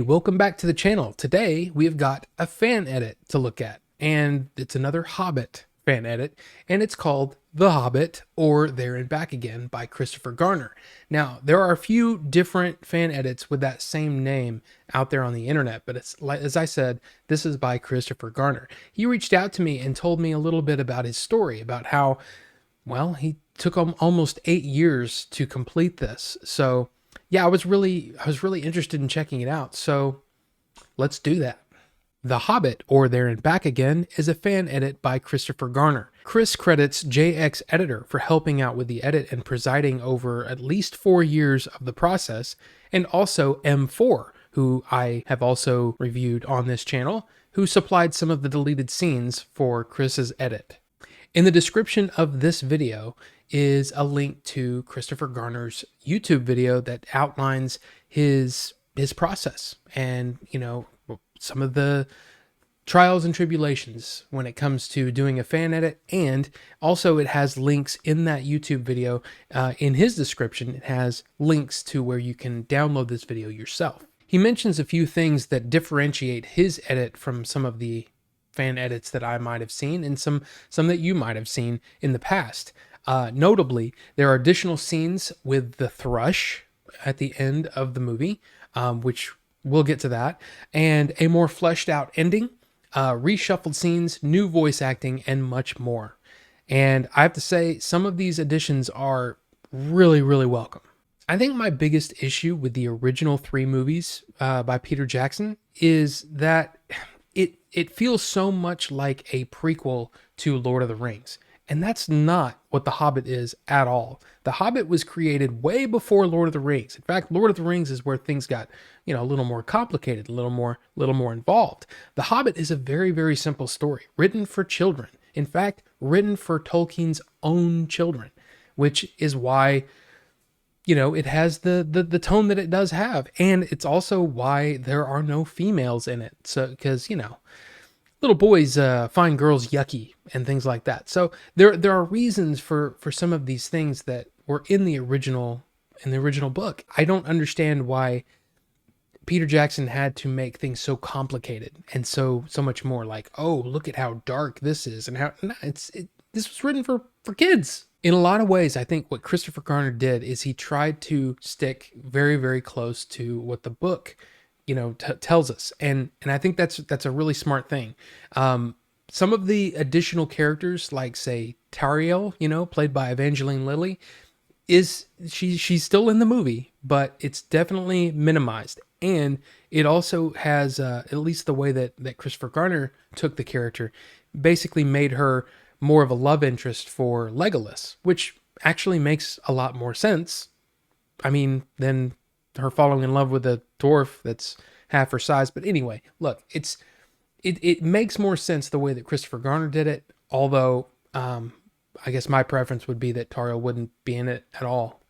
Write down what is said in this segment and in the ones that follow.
Welcome back to the channel. Today we have got a fan edit to look at, and it's another Hobbit fan edit, and it's called The Hobbit, or There and Back Again by Christopher Garner. Now, there are a few different fan edits with that same name out there on the internet, but it's like, as I said, this is by Christopher Garner. He reached out to me and told me a little bit about his story, about how, well, he took almost 8 years to complete this. So yeah, I was really interested in checking it out. So let's do that. The Hobbit, or There and Back Again, is a fan edit by Christopher Garner. Chris credits JX Editor for helping out with the edit and presiding over at least 4 years of the process, and also M4, who I have also reviewed on this channel, who supplied some of the deleted scenes for Chris's edit. In the description of this video is a link to Christopher Garner's YouTube video that outlines his process and, some of the trials and tribulations when it comes to doing a fan edit. And also it has links in that YouTube video. In his description, it has links to where you can download this video yourself. He mentions a few things that differentiate his edit from some of the fan edits that I might have seen, and some that you might have seen in the past. Notably, there are additional scenes with the thrush at the end of the movie, which we'll get to that, and a more fleshed out ending, reshuffled scenes, new voice acting, and much more. And I have to say, some of these additions are really, really welcome. I think my biggest issue with the original 3 movies by Peter Jackson is that it feels so much like a prequel to Lord of the Rings. And that's not what The Hobbit is at all. The Hobbit was created way before Lord of the Rings. In fact, Lord of the Rings is where things got, a little more complicated, a little more involved. The Hobbit is a very, very simple story, written for children. In fact, written for Tolkien's own children, which is why, it has the tone that it does have. And it's also why there are no females in it. So, because, little boys find girls yucky and things like that. So there are reasons for some of these things that were in the original book. I don't understand why Peter Jackson had to make things so complicated and so much more like, oh, look at how dark this is, and how this was written for kids. In a lot of ways, I think what Christopher Garner did is he tried to stick very, very close to what the book tells us, and I think that's a really smart thing. Some of the additional characters, like say Tariel, played by Evangeline Lilly, she's still in the movie, but it's definitely minimized, and it also has at least the way that Christopher Garner took the character, basically made her more of a love interest for Legolas, which actually makes a lot more sense. I mean, than her falling in love with a dwarf that's half her size. But anyway, look, it makes more sense the way that Christopher Garner did it. Although, I guess my preference would be that Tariel wouldn't be in it at all.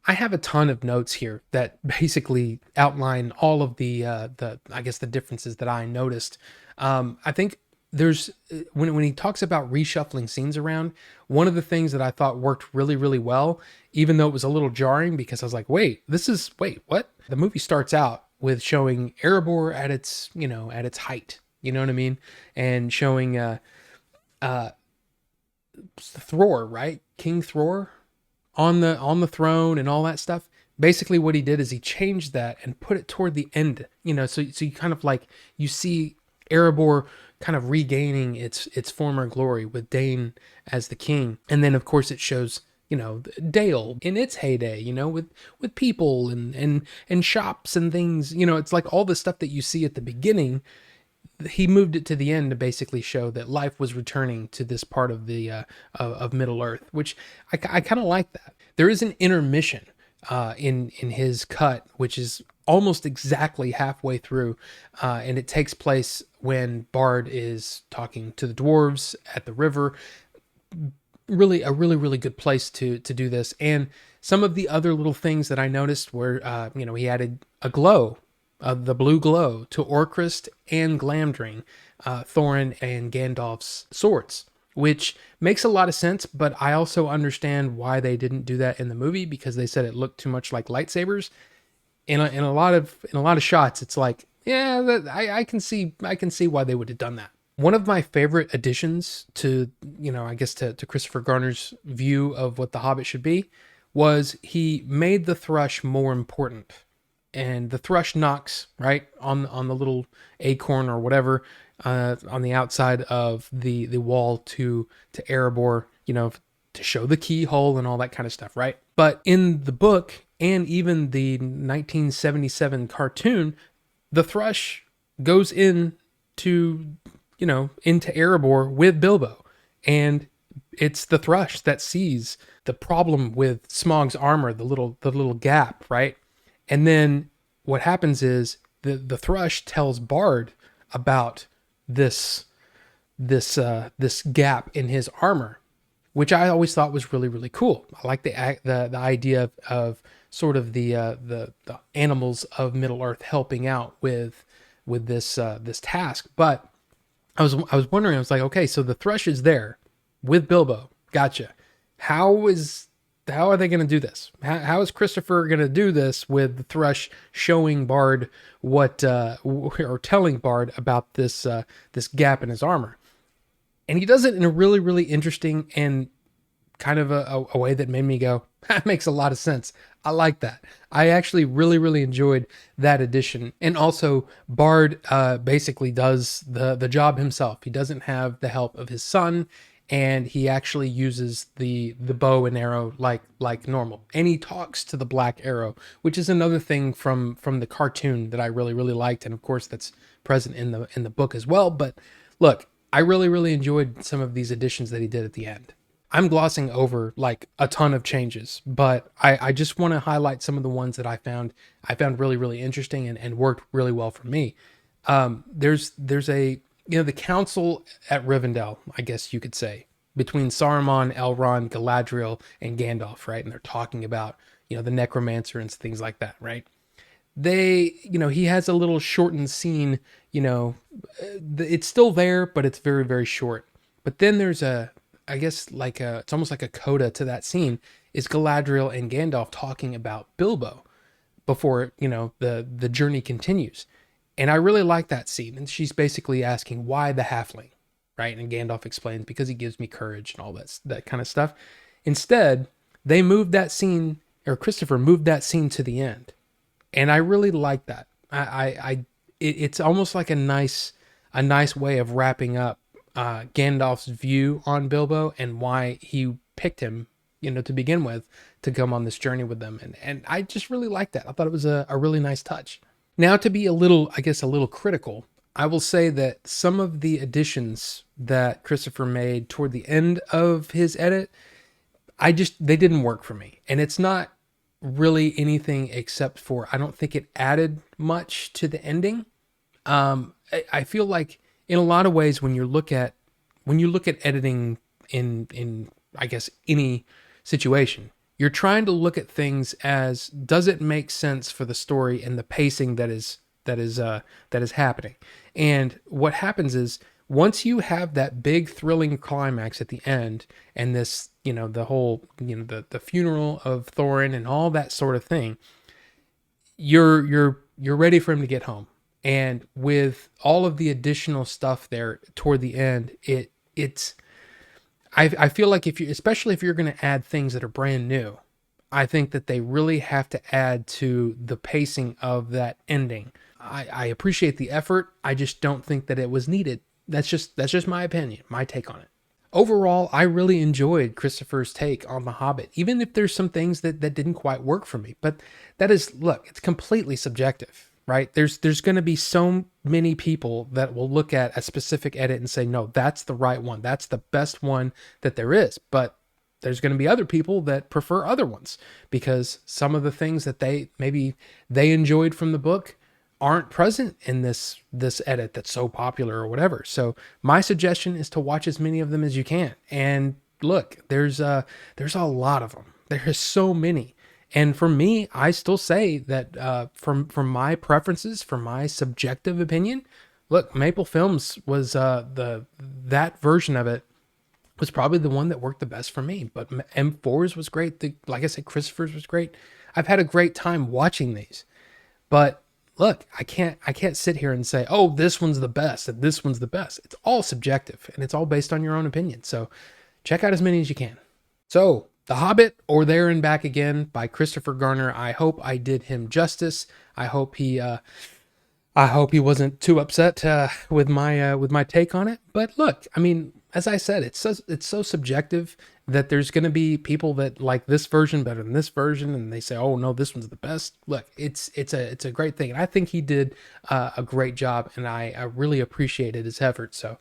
I have a ton of notes here that basically outline all of the I guess the differences that I noticed. I think there's when he talks about reshuffling scenes around, one of the things that I thought worked really, really well, even though it was a little jarring, because I was like, wait, what? The movie starts out with showing Erebor at its, at its height, you know what I mean? And showing Thror, right? King Thror on the throne and all that stuff. Basically what he did is he changed that and put it toward the end, so you kind of like, you see Erebor kind of regaining its former glory with Dane as the king. And then of course it shows, Dale in its heyday, with people and shops and things, it's like all the stuff that you see at the beginning, he moved it to the end to basically show that life was returning to this part of the of Middle Earth, which I kind of like that. There is an intermission in his cut, which is almost exactly halfway through, and it takes place when Bard is talking to the dwarves at the river. Really a really good place to do this. And some of the other little things that I noticed were, he added a glow, the blue glow, to Orcrist and Glamdring, Thorin and Gandalf's swords, which makes a lot of sense, but I also understand why they didn't do that in the movie, because they said it looked too much like lightsabers. in a lot of shots, it's like, yeah, I can see why they would have done that. One of my favorite additions to, I guess to Christopher Garner's view of what the Hobbit should be was he made the thrush more important. And the thrush knocks right on the little acorn or whatever on the outside of the wall to Erebor, to show the keyhole and all that kind of stuff, right? But in the book and even the 1977 cartoon, the thrush goes in to into Erebor with Bilbo, and it's the thrush that sees the problem with Smaug's armor, the little gap, right? And then what happens is the thrush tells Bard about this this gap in his armor, which I always thought was really really cool. I like the idea of sort of the animals of Middle Earth helping out with this task. But I was wondering, I was like, okay, so the thrush is there with Bilbo. Gotcha. How are they going to do this? How is Christopher going to do this with the thrush showing Bard what, or telling Bard about this gap in his armor? And he does it in a really, really interesting and kind of a way that made me go, that makes a lot of sense. I like that. I actually really, really enjoyed that addition. And also, Bard basically does the job himself. He doesn't have the help of his son, and he actually uses the bow and arrow like normal. And he talks to the Black Arrow, which is another thing from the cartoon that I really, really liked. And of course, that's present in the book as well. But look, I really, really enjoyed some of these additions that he did at the end. I'm glossing over like a ton of changes, but I just want to highlight some of the ones that I found really, really interesting and worked really well for me. There's a, the council at Rivendell, I guess you could say, between Saruman, Elrond, Galadriel, and Gandalf, right? And they're talking about, the necromancer and things like that, right? He has a little shortened scene, it's still there, but it's very, very short. But then there's I guess it's almost like a coda to that scene is Galadriel and Gandalf talking about Bilbo before, the journey continues. And I really like that scene. And she's basically asking why the halfling, right? And Gandalf explains, because he gives me courage and all that kind of stuff. Instead, they moved that scene, or Christopher moved that scene to the end. And I really like that. It's almost like a nice way of wrapping up Gandalf's view on Bilbo and why he picked him, to begin with, to come on this journey with them. And I just really liked that. I thought it was a really nice touch. Now, to be a little critical, I will say that some of the additions that Christopher made toward the end of his edit, they didn't work for me. And it's not really anything except for, I don't think it added much to the ending. I feel like in a lot of ways, when you look at editing in I guess any situation, you're trying to look at things as, does it make sense for the story and the pacing that is happening? And what happens is, once you have that big thrilling climax at the end, and this, the whole, the funeral of Thorin and all that sort of thing, you're ready for him to get home. And with all of the additional stuff there toward the end, I feel like especially if you're going to add things that are brand new, I think that they really have to add to the pacing of that ending. I appreciate the effort. I just don't think that it was needed. That's just my opinion, my take on it. Overall, I really enjoyed Christopher's take on The Hobbit, even if there's some things that didn't quite work for me. But it's completely subjective, right? There's going to be so many people that will look at a specific edit and say, no, that's the right one. That's the best one that there is. But there's going to be other people that prefer other ones, because some of the things that they enjoyed from the book aren't present in this edit that's so popular or whatever. So my suggestion is to watch as many of them as you can. And look, there's a lot of them. There's so many. And for me, I still say that from my preferences, from my subjective opinion, look, Maple Films was that version of it was probably the one that worked the best for me. But M4's was great. Like I said, Christopher's was great. I've had a great time watching these. But look, I can't sit here and say, oh, this one's the best and this one's the best. It's all subjective and it's all based on your own opinion. So check out as many as you can. So The Hobbit or There and Back Again by Christopher Garner. I hope I did him justice. I hope he wasn't too upset with my take on it. But look, I mean, as I said, it's so subjective that there's going to be people that like this version better than this version, and they say, "Oh no, this one's the best." Look, it's a great thing, and I think he did a great job, and I really appreciated his effort. So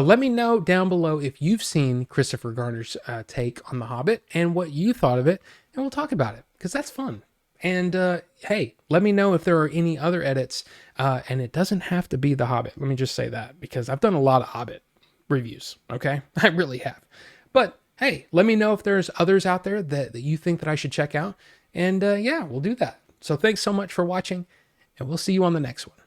let me know down below if you've seen Christopher Garner's take on The Hobbit and what you thought of it, and we'll talk about it because that's fun. And hey, let me know if there are any other edits, and it doesn't have to be The Hobbit. Let me just say that because I've done a lot of Hobbit reviews. Okay, I really have. But hey, let me know if there's others out there that you think that I should check out, and yeah, we'll do that. So thanks so much for watching, and we'll see you on the next one.